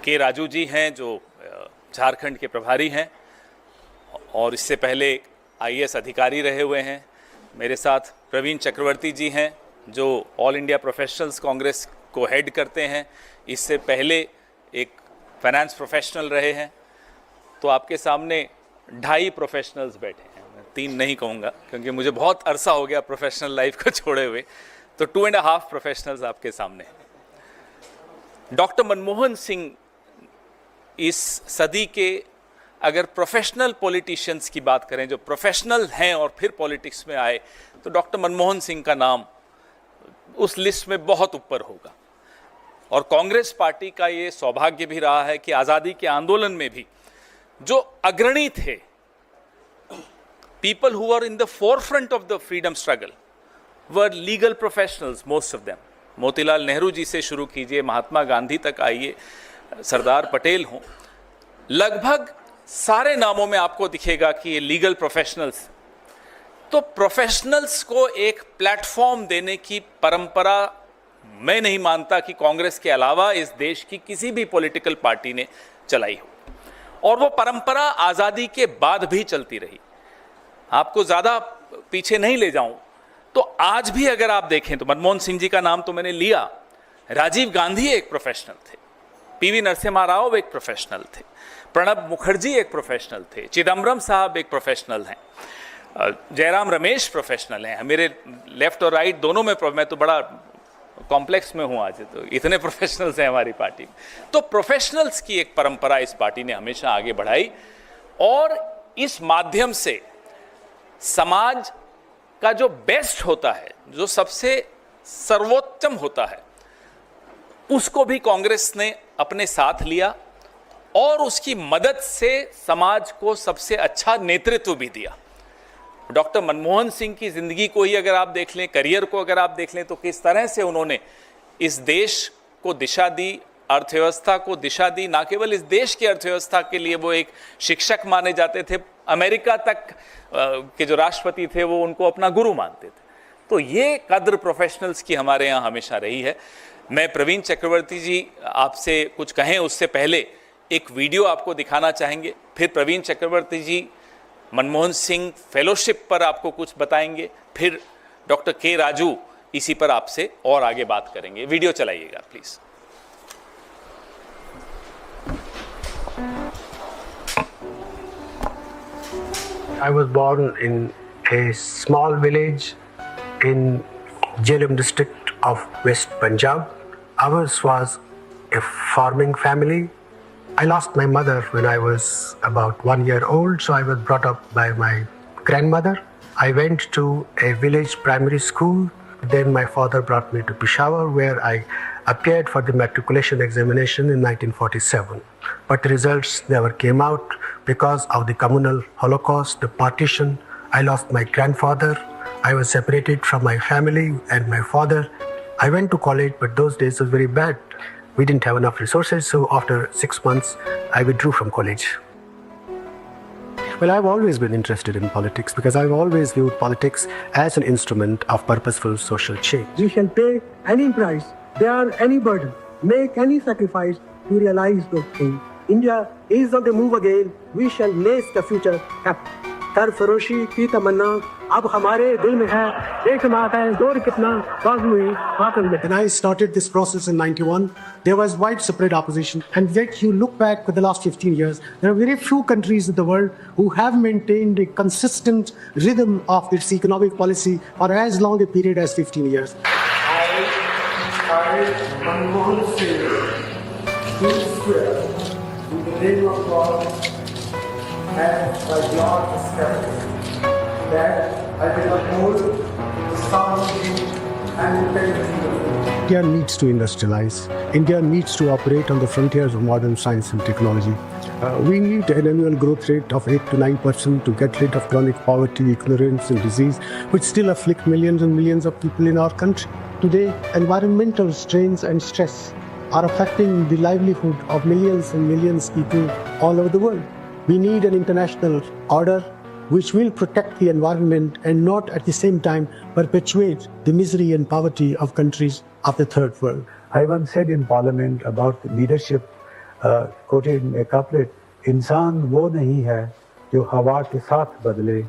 के राजू जी हैं जो झारखंड के प्रभारी हैं और इससे पहले आईएएस अधिकारी रहे हुए हैं। मेरे साथ प्रवीण चक्रवर्ती जी हैं जो ऑल इंडिया प्रोफेशनल्स कांग्रेस को हेड करते हैं, इससे पहले एक फाइनेंस प्रोफेशनल रहे हैं। तो आपके सामने 2.5 प्रोफेशनल्स बैठे हैं, मैं 3 नहीं कहूँगा क्योंकि मुझे बहुत अरसा हो गया प्रोफेशनल लाइफ को छोड़े हुए, तो 2.5 प्रोफेशनल्स आपके सामने हैं। डॉक्टर मनमोहन सिंह इस सदी के अगर प्रोफेशनल पॉलिटिशियंस की बात करें, जो प्रोफेशनल हैं और फिर पॉलिटिक्स में आए, तो डॉक्टर मनमोहन सिंह का नाम उस लिस्ट में बहुत ऊपर होगा। और कांग्रेस पार्टी का ये सौभाग्य भी रहा है कि आज़ादी के आंदोलन में भी जो अग्रणी थे, people who are in the forefront of the freedom struggle were legal professionals, most of them. Motilal Nehru ji से शुरू कीजिए, महात्मा गांधी तक आइए, सरदार पटेल हों, लगभग सारे नामों में आपको दिखेगा कि ये लीगल प्रोफेशनल्स। तो प्रोफेशनल्स को एक प्लेटफॉर्म देने की परंपरा मैं नहीं मानता कि कांग्रेस के अलावा इस देश की किसी भी पॉलिटिकल पार्टी ने चलाई हो, और वो परंपरा आज़ादी के बाद भी चलती रही। आपको ज़्यादा पीछे नहीं ले जाऊं तो आज भी अगर आप देखें तो मनमोहन सिंह जी का नाम तो मैंने लिया, राजीव गांधी एक प्रोफेशनल थे, पीवी नरसिम्हा राव एक प्रोफेशनल थे, प्रणब मुखर्जी एक प्रोफेशनल थे, चिदम्बरम साहब एक प्रोफेशनल हैं, जयराम रमेश प्रोफेशनल हैं। मेरे लेफ्ट और राइट दोनों में, मैं तो बड़ा कॉम्प्लेक्स में हूँ आज, तो इतने प्रोफेशनल्स हैं हमारी पार्टी में। तो प्रोफेशनल्स की एक परंपरा इस पार्टी ने हमेशा आगे बढ़ाई और इस माध्यम से समाज का जो बेस्ट होता है, जो सबसे सर्वोत्तम होता है, उसको भी कांग्रेस ने अपने साथ लिया और उसकी मदद से समाज को सबसे अच्छा नेतृत्व भी दिया। डॉक्टर मनमोहन सिंह की ज़िंदगी को ही अगर आप देख लें, करियर को अगर आप देख लें, तो किस तरह से उन्होंने इस देश को दिशा दी, अर्थव्यवस्था को दिशा दी। ना केवल इस देश की अर्थव्यवस्था के लिए वो एक शिक्षक माने जाते थे, अमेरिका तक के जो राष्ट्रपति थे वो उनको अपना गुरु मानते थे। तो ये कद्र प्रोफेशनल्स की हमारे यहाँ हमेशा रही है। मैं प्रवीण चक्रवर्ती जी आपसे कुछ कहें उससे पहले एक वीडियो आपको दिखाना चाहेंगे, फिर प्रवीण चक्रवर्ती जी मनमोहन सिंह फेलोशिप पर आपको कुछ बताएंगे, फिर डॉक्टर के राजू इसी पर आपसे और आगे बात करेंगे। वीडियो चलाइएगा please. I was born in a small village in Jhelum district of West Punjab. Ours was a farming family. I lost my mother when I was about 1 year old, so I was brought up by my grandmother. I went to a village primary school. Then my father brought me to Peshawar, where I appeared for the matriculation examination in 1947. But the results never came out because of the communal holocaust, the partition. I lost my grandfather. I was separated from my family and my father. I went to college, but those days were very bad. We didn't have enough resources, so after 6 months, I withdrew from college. Well, I've always been interested in politics because I've always viewed politics as an instrument of purposeful social change. We shall pay any price, bear any burden, make any sacrifice to realize those things. India is on the move again. We shall lace the future happy. सरफरोशी की तमन्ना अब हमारे दिल में है, एक बात है जोर कितना बाजू हुई हाथ में। When I started this process in 91, there was widespread opposition. And yet you look back for the last 15 years, there are very few countries in the world who have maintained a consistent rhythm of its economic policy for as long a period as 15 years. I, Manmohan Singh, do swear in the name of God and by God established that I will uphold the sovereignty and integrity of India. India needs to industrialize. India needs to operate on the frontiers of modern science and technology. We need an annual growth rate of 8 to 9% to get rid of chronic poverty, ignorance and disease, which still afflict millions and millions of people in our country. Today, environmental strains and stress are affecting the livelihood of millions and millions of people all over the world. We need an international order which will protect the environment and not at the same time perpetuate the misery and poverty of countries of the third world. I once said in Parliament about the leadership quoted in a couplet, इंसान वो नहीं है जो हवा के साथ बदले,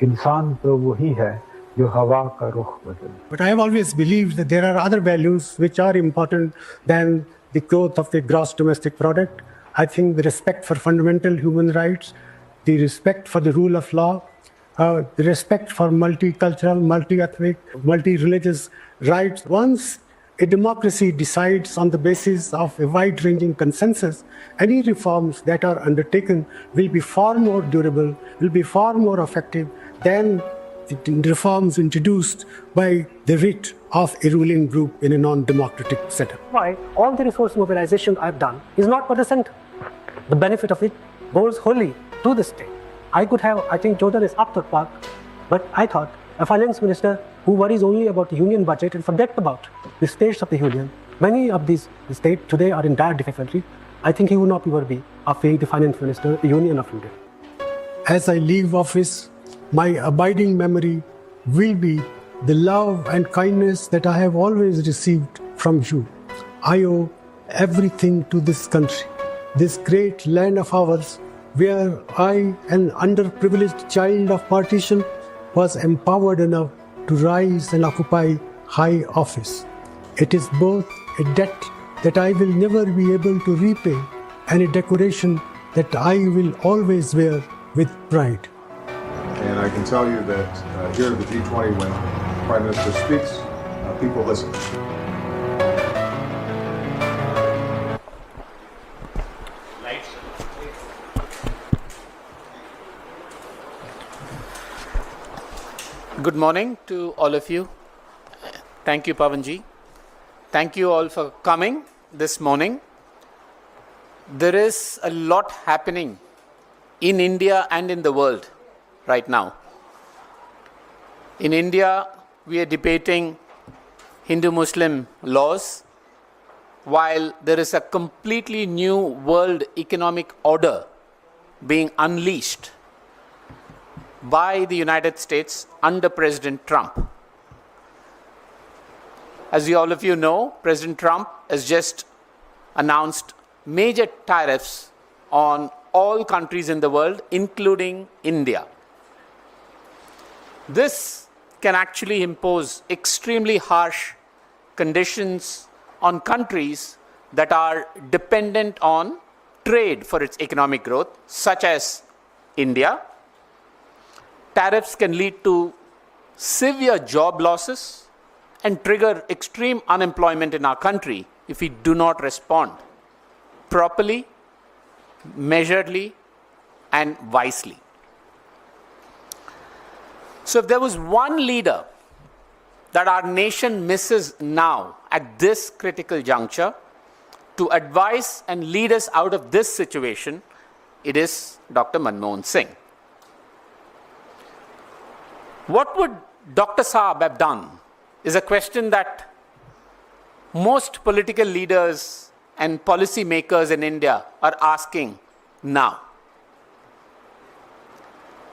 इंसान तो वही है जो हवा का रुख बदले. But I have always believed that there are other values which are important than the growth of the gross domestic product. I think the respect for fundamental human rights, the respect for the rule of law, the respect for multicultural, multi-ethnic, multi-religious rights. Once a democracy decides on the basis of a wide-ranging consensus, any reforms that are undertaken will be far more durable, will be far more effective than the reforms introduced by the writ of a ruling group in a non-democratic setup. Why all the resource mobilization I've done is not for the center. The benefit of it goes wholly to the state. I could have, I think Jordan is up to park, but I thought a finance minister who worries only about the union budget and forget about the states of the union. Many of these states today are in dire difficulty. I think he would not ever be after the finance minister, the Union of India. As I leave office, my abiding memory will be the love and kindness that I have always received from you. I owe everything to this country, this great land of ours, where I, an underprivileged child of partition, was empowered enough to rise and occupy high office. It is both a debt that I will never be able to repay and a decoration that I will always wear with pride. And I can tell you that here at the G20, when the Prime Minister speaks, people listen. Good morning to all of you. Thank you, Pawanji. Thank you all for coming this morning. There is a lot happening in India and in the world right now. In India, we are debating Hindu-Muslim laws, while there is a completely new world economic order being unleashed by the United States under President Trump. As all of you know, President Trump has just announced major tariffs on all countries in the world, including India. This can actually impose extremely harsh conditions on countries that are dependent on trade for its economic growth, such as India. Tariffs can lead to severe job losses and trigger extreme unemployment in our country if we do not respond properly, measuredly, and wisely. So if there was one leader that our nation misses now at this critical juncture to advise and lead us out of this situation, it is Dr. Manmohan Singh. What would Dr. Saab have done is a question that most political leaders and policy makers in India are asking now.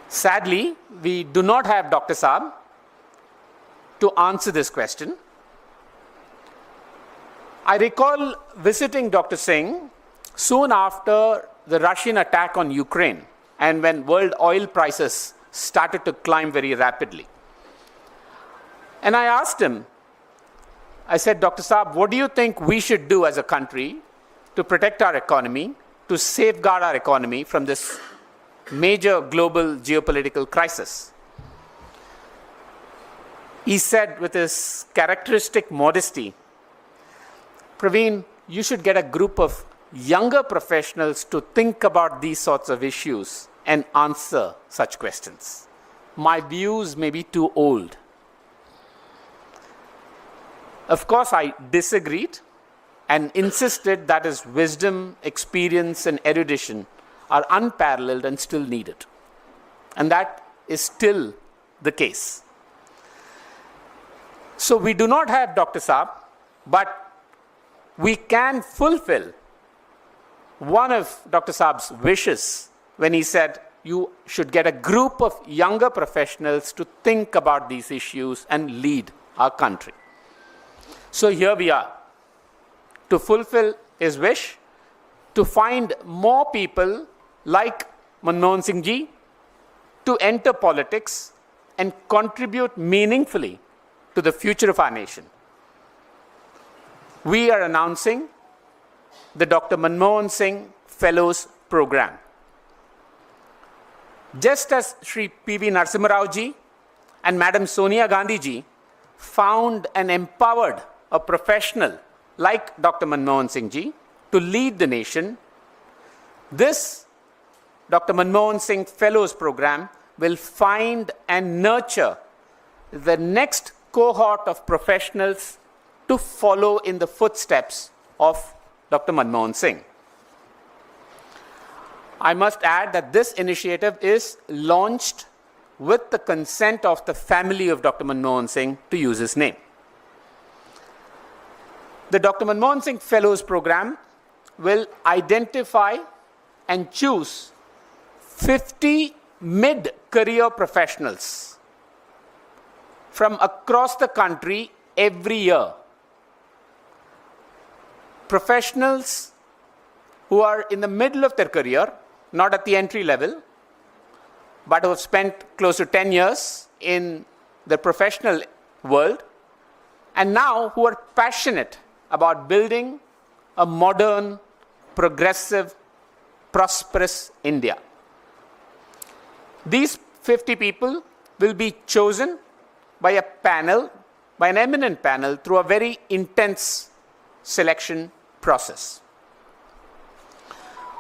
Sadly, we do not have Dr. Saab to answer this question. I recall visiting Dr. Singh soon after the Russian attack on Ukraine and when world oil prices started to climb very rapidly. And I asked him, I said, Dr. Saab, what do you think we should do as a country to protect our economy, to safeguard our economy from this major global geopolitical crisis? He said with his characteristic modesty, Praveen, you should get a group of younger professionals to think about these sorts of issues and answer such questions. My views may be too old. Of course, I disagreed and insisted that his wisdom, experience, and erudition are unparalleled and still needed. And that is still the case. So we do not have Dr. Saab, but we can fulfill one of Dr. Saab's wishes when he said, you should get a group of younger professionals to think about these issues and lead our country. So here we are. To fulfill his wish, to find more people like Manmohan Singh ji to enter politics and contribute meaningfully to the future of our nation. We are announcing the Dr. Manmohan Singh Fellows Program. Just as Shri P.V. Narasimha Rao ji and Madam Sonia Gandhi ji found and empowered a professional like Dr. Manmohan Singh ji to lead the nation, this Dr. Manmohan Singh Fellows Program will find and nurture the next cohort of professionals to follow in the footsteps of Dr. Manmohan Singh. I must add that this initiative is launched with the consent of the family of Dr. Manmohan Singh to use his name. The Dr. Manmohan Singh Fellows Program will identify and choose 50 mid-career professionals from across the country every year. Professionals who are in the middle of their career, not at the entry level, but who have spent close to 10 years in the professional world, and now who are passionate about building a modern, progressive, prosperous India. These 50 people will be chosen by a panel, by an eminent panel, through a very intense selection process.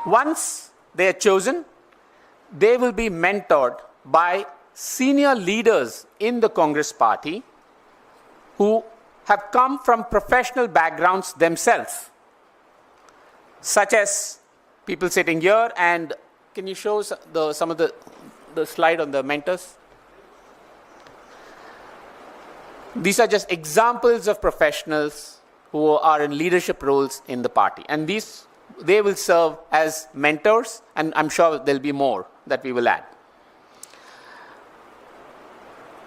Once they are chosen, they will be mentored by senior leaders in the Congress party who have come from professional backgrounds themselves, such as people sitting here. And can you show some of the slide on the mentors? These are just examples of professionals who are in leadership roles in the party. And they will serve as mentors, and I'm sure there'll be more that we will add.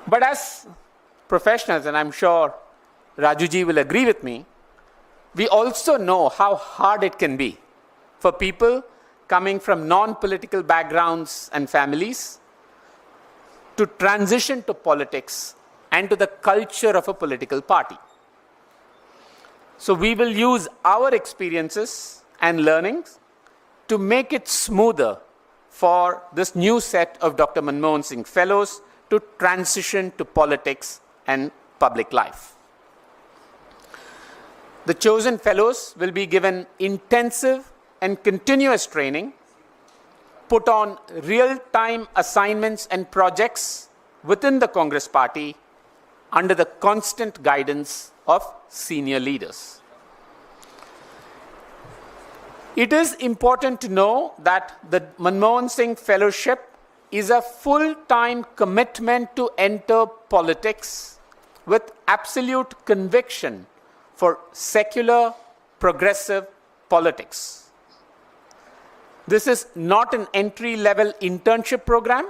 But as professionals, and I'm sure Raju ji will agree with me, we also know how hard it can be for people coming from non-political backgrounds and families to transition to politics and to the culture of a political party. So we will use our experiences and learnings to make it smoother for this new set of Dr. Manmohan Singh Fellows to transition to politics and public life. The chosen fellows will be given intensive and continuous training, put on real-time assignments and projects within the Congress party under the constant guidance of senior leaders. It is important to know that the Manmohan Singh Fellowship is a full-time commitment to enter politics with absolute conviction for secular, progressive politics. This is not an entry-level internship program,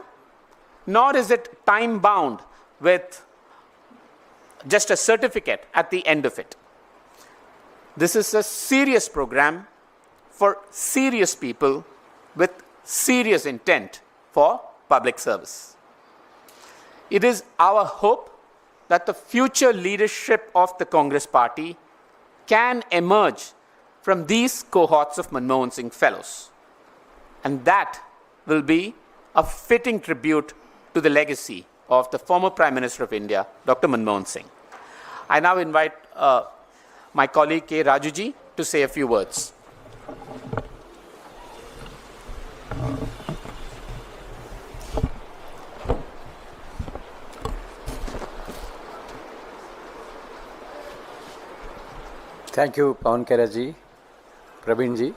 nor is it time-bound with just a certificate at the end of it. This is a serious program for serious people with serious intent for public service. It is our hope that the future leadership of the Congress party can emerge from these cohorts of Manmohan Singh Fellows. And that will be a fitting tribute to the legacy of the former Prime Minister of India, Dr. Manmohan Singh. I now invite my colleague K. Raju ji to say a few words. Thank you, Pawan Khera ji, Praveen ji.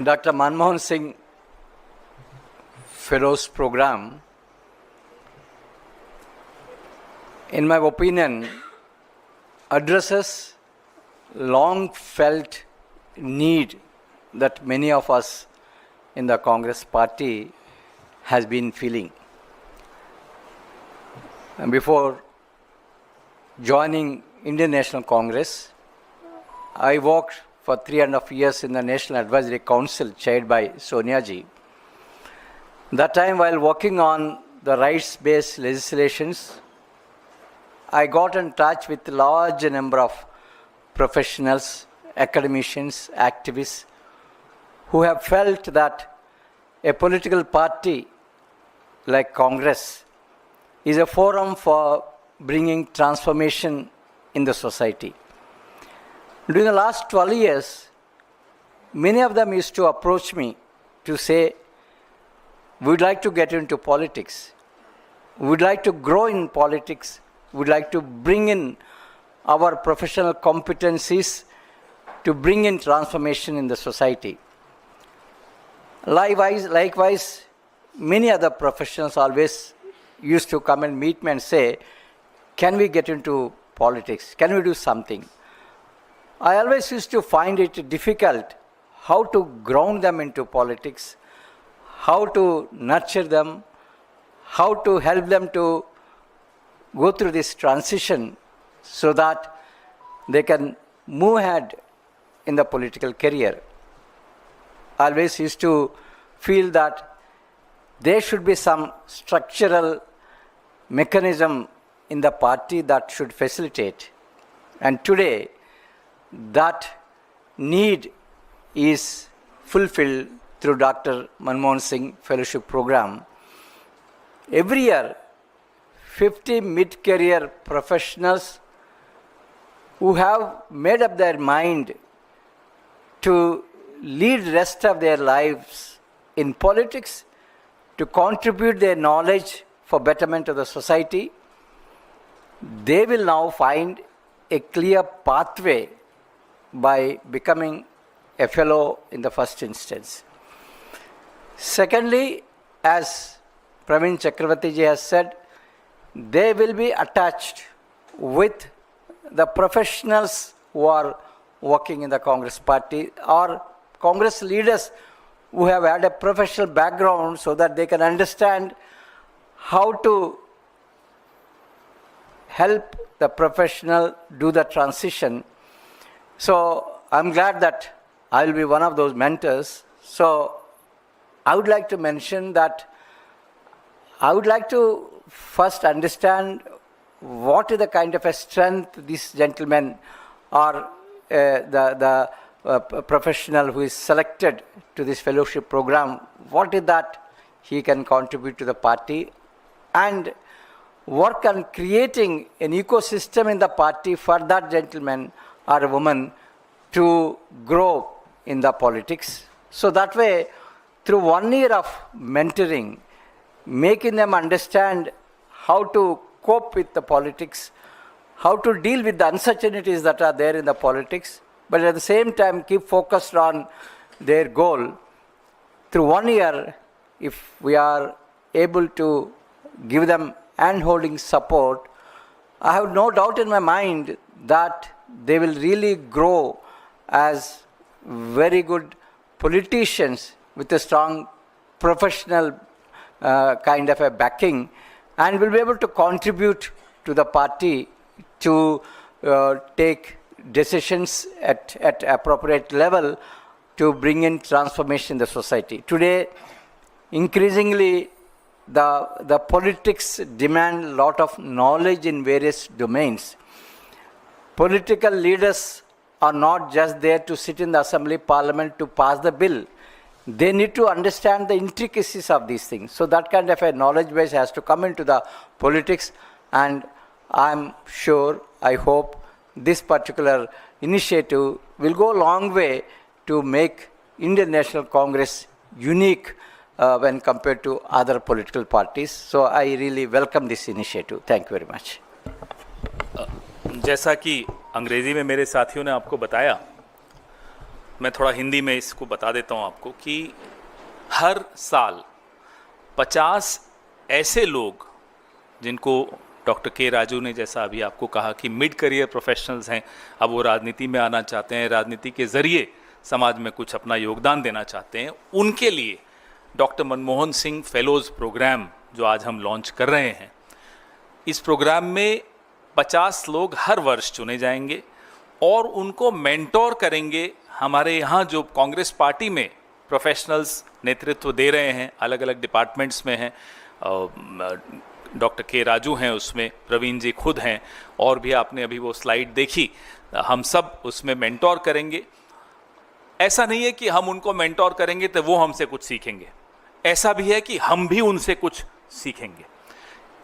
Dr. Manmohan Singh Fellows Program, in my opinion, addresses long felt need that many of us in the Congress party has been feeling. And before joining Indian National Congress, I worked for 3.5 years in the National Advisory Council chaired by Sonia ji. That time, while working on the rights-based legislations, I got in touch with a large number of professionals, academicians, activists, who have felt that a political party like Congress is a forum for bringing transformation in the society. During the last 12 years, many of them used to approach me to say, we'd like to get into politics. We'd like to grow in politics. We'd like to bring in our professional competencies to bring in transformation in the society. Likewise, many other professionals always used to come and meet me and say, can we get into politics? Can we do something? I always used to find it difficult how to ground them into politics, how to nurture them, how to help them to go through this transition so that they can move ahead in the political career. I always used to feel that there should be some structural mechanism in the party that should facilitate. And today, that need is fulfilled through Dr. Manmohan Singh Fellowship Program. Every year, 50 mid-career professionals who have made up their mind to lead the rest of their lives in politics, to contribute their knowledge for betterment of the society, they will now find a clear pathway by becoming a fellow in the first instance. Secondly, as Praveen Chakravarty ji has said, they will be attached with the professionals who are working in the Congress party or Congress leaders who have had a professional background so that they can understand how to help the professional do the transition. So I'm glad that I will be one of those mentors. So I would like to mention that I would like to first understand what is the kind of a strength these gentlemen or the professional who is selected to this fellowship program, what is that he can contribute to the party, and work on creating an ecosystem in the party for that gentleman or a woman to grow in the politics. So that way, through 1 year of mentoring, making them understand how to cope with the politics, how to deal with the uncertainties that are there in the politics, but at the same time keep focused on their goal. Through 1 year, if we are able to give them hand-holding support, I have no doubt in my mind that they will really grow as very good politicians with a strong professional kind of a backing, and will be able to contribute to the party to take decisions at appropriate level to bring in transformation in the society. Today, increasingly, the politics demand a lot of knowledge in various domains. Political leaders are not just there to sit in the assembly parliament to pass the bill. They need to understand the intricacies of these things. So that kind of a knowledge base has to come into the politics, and I'm sure, I hope, this particular initiative will go a long way to make Indian National Congress unique when compared to other political parties. So I really welcome this initiative. Thank you very much. जैसा कि अंग्रेजी में मेरे साथियों ने आपको बताया, मैं थोड़ा हिंदी में इसको बता देता हूं आपको कि हर साल 50 ऐसे लोग जिनको डॉक्टर के राजू ने जैसा अभी आपको कहा कि मिड करियर प्रोफेशनल्स हैं, अब वो राजनीति में आना चाहते हैं, राजनीति के ज़रिए समाज में कुछ अपना योगदान देना चाहते हैं, उनके लिए doctor Manmohan Singh fellows programme जो आज हम लॉन्च कर रहे हैं, इस प्रोग्राम में 50 लोग हर वर्ष चुने जाएंगे और उनको मेंटोर करेंगे। हमारे यहाँ जो कांग्रेस पार्टी में प्रोफेशनल्स नेतृत्व दे रहे हैं, अलग अलग डिपार्टमेंट्स में हैं, डॉक्टर के राजू हैं, उसमें प्रवीण जी खुद हैं, और भी आपने अभी वो स्लाइड देखी, हम सब उसमें मेंटोर करेंगे। ऐसा नहीं है कि हम उनको मेंटोर करेंगे तो वो हमसे कुछ सीखेंगे, ऐसा भी है कि हम भी उनसे कुछ सीखेंगे।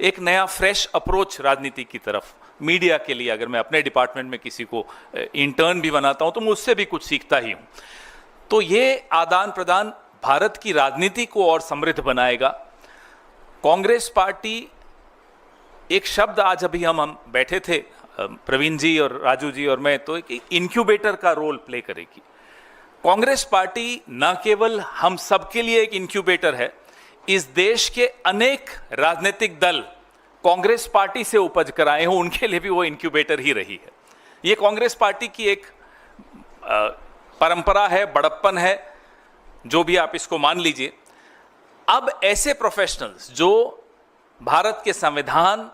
एक नया फ्रेश अप्रोच राजनीति की तरफ। मीडिया के लिए अगर मैं अपने डिपार्टमेंट में किसी को इंटर्न भी बनाता हूं तो मैं उससे भी कुछ सीखता ही हूं। तो ये आदान प्रदान भारत की राजनीति को और समृद्ध बनाएगा। कांग्रेस पार्टी, एक शब्द आज अभी हम बैठे थे, प्रवीण जी और राजू जी और मैं, तो एक इनक्यूबेटर का रोल प्ले करेगी। कांग्रेस पार्टी न केवल हम सबके लिए एक इनक्यूबेटर है, इस देश के अनेक राजनीतिक दल कांग्रेस पार्टी से उपज कर आए हों, उनके लिए भी वो इनक्यूबेटर ही रही है। ये कांग्रेस पार्टी की एक परंपरा है, बड़प्पन है, जो भी आप इसको मान लीजिए। अब ऐसे प्रोफेशनल्स जो भारत के संविधान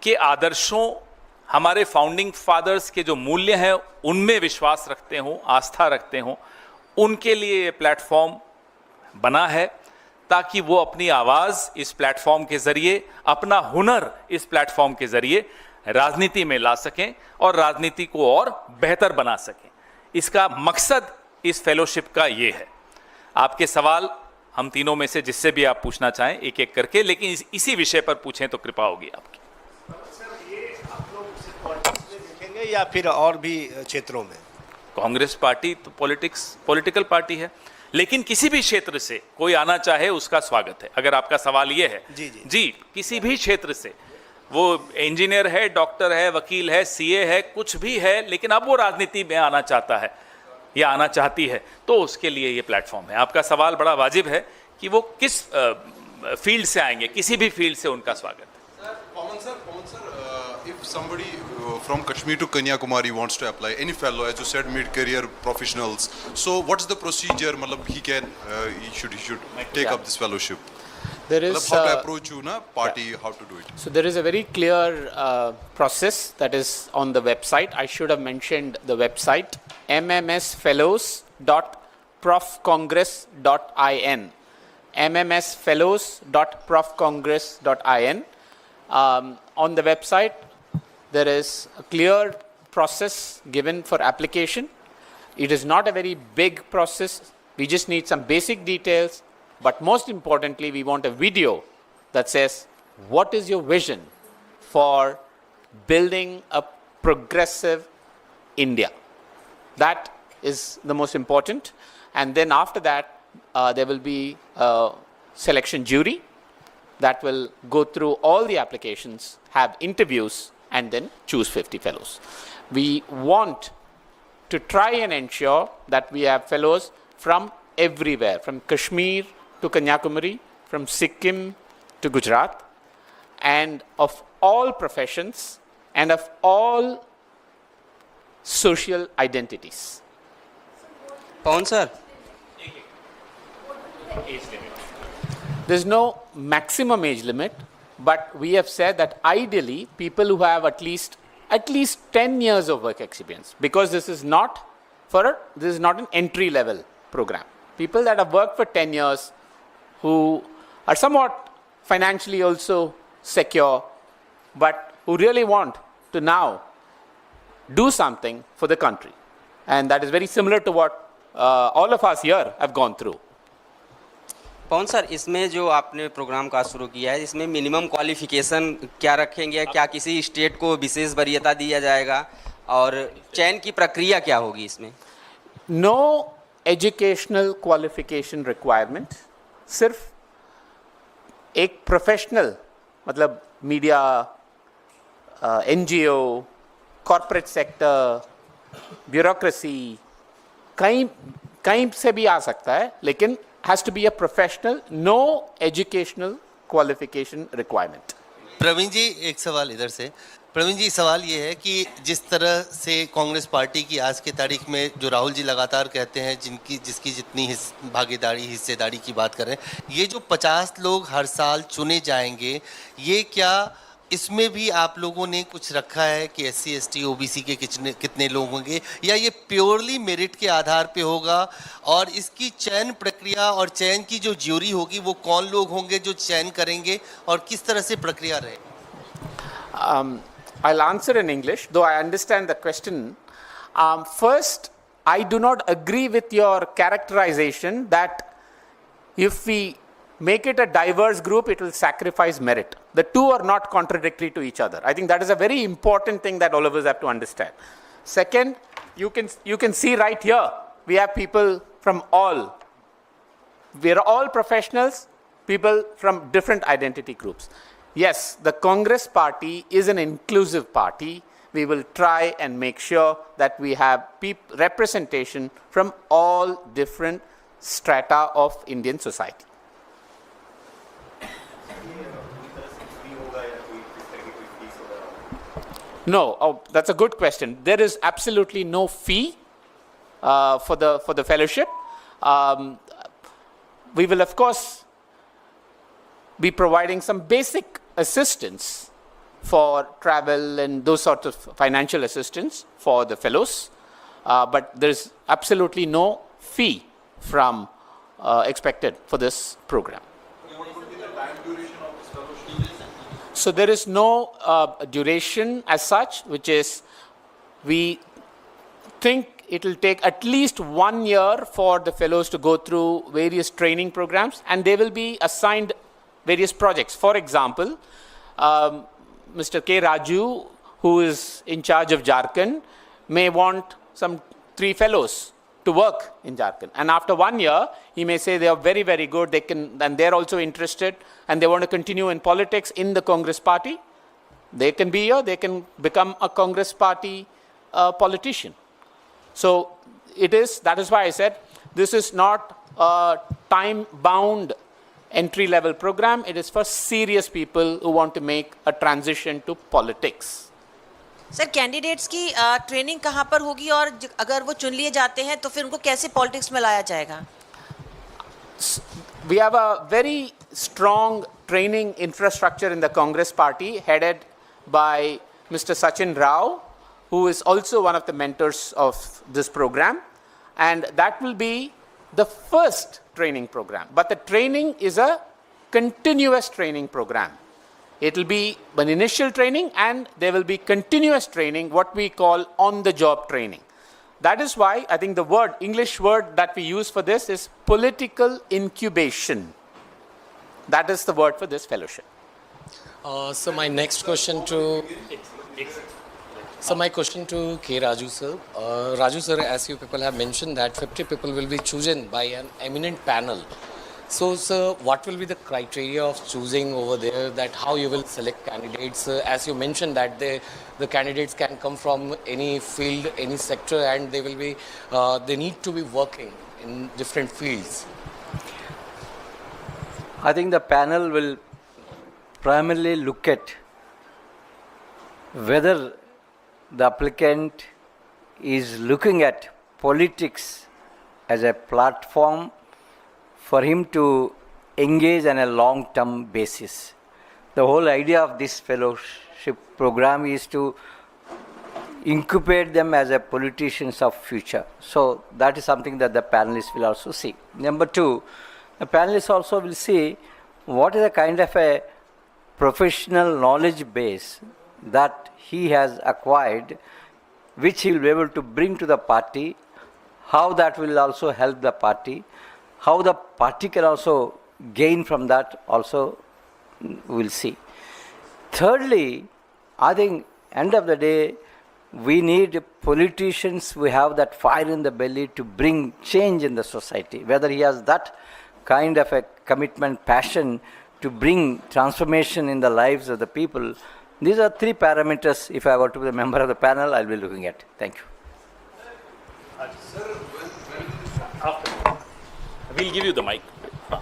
के आदर्शों, हमारे फाउंडिंग फादर्स के जो मूल्य हैं उनमें विश्वास रखते हों, आस्था रखते हों, उनके लिए ये प्लेटफॉर्म बना है, ताकि वो अपनी आवाज़ इस प्लेटफॉर्म के ज़रिए, अपना हुनर इस प्लेटफॉर्म के ज़रिए राजनीति में ला सकें और राजनीति को और बेहतर बना सकें। इसका मकसद इस फेलोशिप का ये है। आपके सवाल हम तीनों में से जिससे भी आप पूछना चाहें एक एक करके, लेकिन इसी विषय पर पूछें तो कृपा होगी आपकी। देखेंगे या फिर और भी क्षेत्रों में? कांग्रेस पार्टी तो पॉलिटिकल पार्टी है, लेकिन किसी भी क्षेत्र से कोई आना चाहे उसका स्वागत है। अगर आपका सवाल ये है, जी किसी भी क्षेत्र से, वो इंजीनियर है, डॉक्टर है, वकील है, सीए है, कुछ भी है, लेकिन अब वो राजनीति में आना चाहता है या आना चाहती है, तो उसके लिए ये प्लेटफॉर्म है। आपका सवाल बड़ा वाजिब है कि वो किस फील्ड से आएंगे, किसी भी फील्ड से उनका स्वागत है। Pawan sir, if somebody from Kashmir to Kanyakumari wants to apply, any fellow, as you said, mid-career professionals, so what's the procedure? Matlab, he should take up this fellowship. There is how to approach you, na party, how to do it. So there is a very clear process that is on the website. I should have mentioned the website, mmsfellows.profcongress.in, mmsfellows.profcongress.in. On the website, there is a clear process given for application. It is not a very big process. We just need some basic details. But most importantly, we want a video that says, what is your vision for building a progressive India? That is the most important. And then after that, there will be a selection jury that will go through all the applications, have interviews, and then choose 50 fellows. We want to try and ensure that we have fellows from everywhere, from Kashmir to Kanyakumari, from Sikkim to Gujarat, and of all professions and of all social identities. Pawan sir, there's no maximum age limit, but we have said that ideally people who have at least 10 years of work experience, because this is not an entry level program. People that have worked for 10 years, who are somewhat financially also secure, but who really want to now do something for the country. And that is very similar to what all of us here have gone through. Pawan sir, इसमें जो आपने programme का शुरू किया है, इसमें minimum qualification क्या रखेंगे? क्या किसी स्टेट को विशेष वरीयता दिया जाएगा और चयन की प्रक्रिया क्या होगी इसमें? नो एजुकेशनल क्वालिफिकेशन रिक्वायरमेंट, सिर्फ एक प्रोफेशनल, मतलब media, NGO, corporate sector, bureaucracy, कहीं से भी आ सकता है, लेकिन has to be a professional, no educational qualification requirement. Praveen जी, एक सवाल इधर से। प्रवीण जी, सवाल ये है कि जिस तरह से कांग्रेस पार्टी की आज के तारीख में जो राहुल जी लगातार कहते हैं, जिसकी जितनी भागीदारी, हिस्सेदारी की बात कर रहे हैं, ये जो 50 लोग हर साल चुने जाएंगे, ये क्या इसमें भी आप लोगों ने कुछ रखा है कि SC ST OBC के कितने लोग होंगे, या ये प्योरली मेरिट के आधार पे होगा? और इसकी चयन प्रक्रिया और चयन की जो ज्यूरी होगी वो कौन लोग होंगे जो चयन करेंगे, और किस तरह से प्रक्रिया रहेगी? I'll answer in English, though I understand the question. First, I do not agree with your characterization that if we make it a diverse group, it will sacrifice merit. The two are not contradictory to each other. I think that is a very important thing that all of us have to understand. Second, you can see right here, we have people from all. We are all professionals, people from different identity groups. Yes, the Congress party is an inclusive party. We will try and make sure that we have representation from all different strata of Indian society. No, that's a good question. There is absolutely no fee for the fellowship. We will, of course, be providing some basic assistance for travel and those sorts of financial assistance for the fellows, but there is absolutely no fee from expected for this program. So there is no duration as such, which is, we think it will take at least 1 year for the fellows to go through various training programs, and they will be assigned various projects. For example, Mr. K. Raju, who is in charge of Jharkhand, may want some 3 fellows to work in Jharkhand. And after 1 year, he may say they are very, very good, and they're also interested, and they want to continue in politics in the Congress party. They can be here, they can become a Congress party politician. So that is why I said, this is not a time-bound entry-level program. It is for serious people who want to make a transition to politics. Sir, candidates की training कहाँ पर होगी, और अगर वो चुन लिए जाते हैं तो फिर उनको कैसे पॉलिटिक्स में लाया जाएगा? We have a very strong training infrastructure in the Congress party, headed by Mr. Sachin Rao, who is also one of the mentors of this program, and that will be the first training program. But the training is a continuous training program. It will be an initial training, and there will be continuous training, what we call on-the-job training. That is why I think the English word that we use for this is political incubation. That is the word for this fellowship. So my question to K. Raju sir. Raju sir, as you people have mentioned that 50 people will be chosen by an eminent panel. So, sir, what will be the criteria of choosing over there, that how you will select candidates? As you mentioned that the candidates can come from any field, any sector, and they will be, they need to be working in different fields. I think the panel will primarily look at whether the applicant is looking at politics as a platform for him to engage on a long-term basis. The whole idea of this fellowship program is to incubate them as a politicians of future. So that is something that the panelists will also see. Number 2, the panelists also will see what is the kind of a professional knowledge base that he has acquired, which he will be able to bring to the party, how that will also help the party, how the party can also gain from that also we'll see. Thirdly, I think end of the day, we need politicians who have that fire in the belly to bring change in the society. Whether he has that kind of a commitment, passion to bring transformation in the lives of the people. These are 3 parameters, if I were to be a member of the panel, I'll be looking at. Thank you. We'll give you the mic.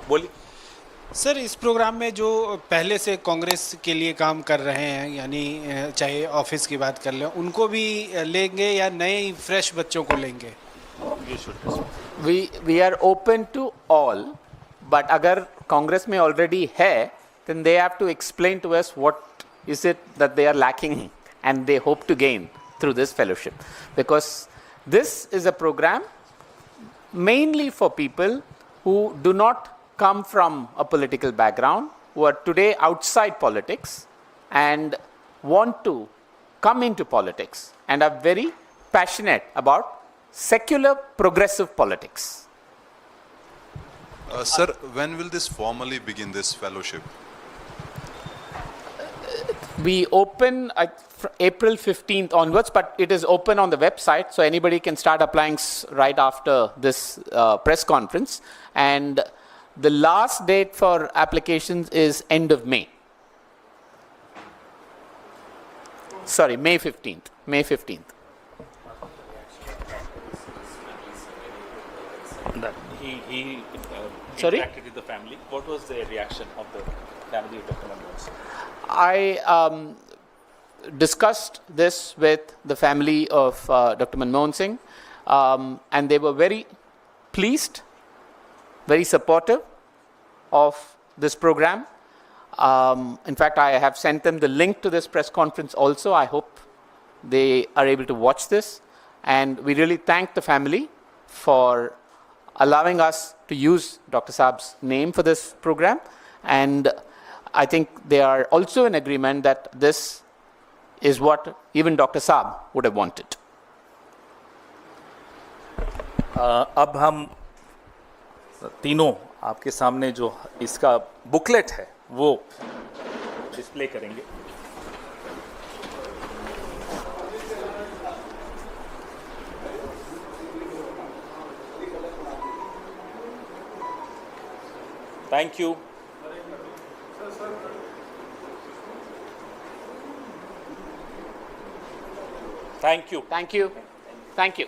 बोलिए. Sir, इस programme में जो पहले से कांग्रेस के लिए काम कर रहे हैं, यानी चाहे ऑफिस की बात कर लें, उनको भी लेंगे या नए फ्रेश बच्चों को लेंगे? We are open to all, but अगर कांग्रेस में already है, then they have to explain to us what is it that they are lacking and they hope to gain through this fellowship? Because this is a program mainly for people who do not come from a political background, who are today outside politics and want to come into politics and are very passionate about secular progressive politics. Sir, when will this formally begin, this fellowship? We open April 15th onwards, but it is open on the website, so anybody can start applying right after this press conference. And the last date for applications is end of May. Sorry, May 15th. May 15th. That he Sorry? interacted with the family. What was the reaction of the family of Dr. Manmohan Singh? I discussed this with the family of Dr. Manmohan Singh, and they were very pleased, very supportive of this program. In fact, I have sent them the link to this press conference also. I hope they are able to watch this. And we really thank the family for allowing us to use Dr. Saab's name for this program. And I think they are also in agreement that this is what even Dr. Saab would have wanted. अब हम तीनों आपके सामने जो इसका booklet है वो display करेंगे. Thank you. Thank you. Thank you. Thank you.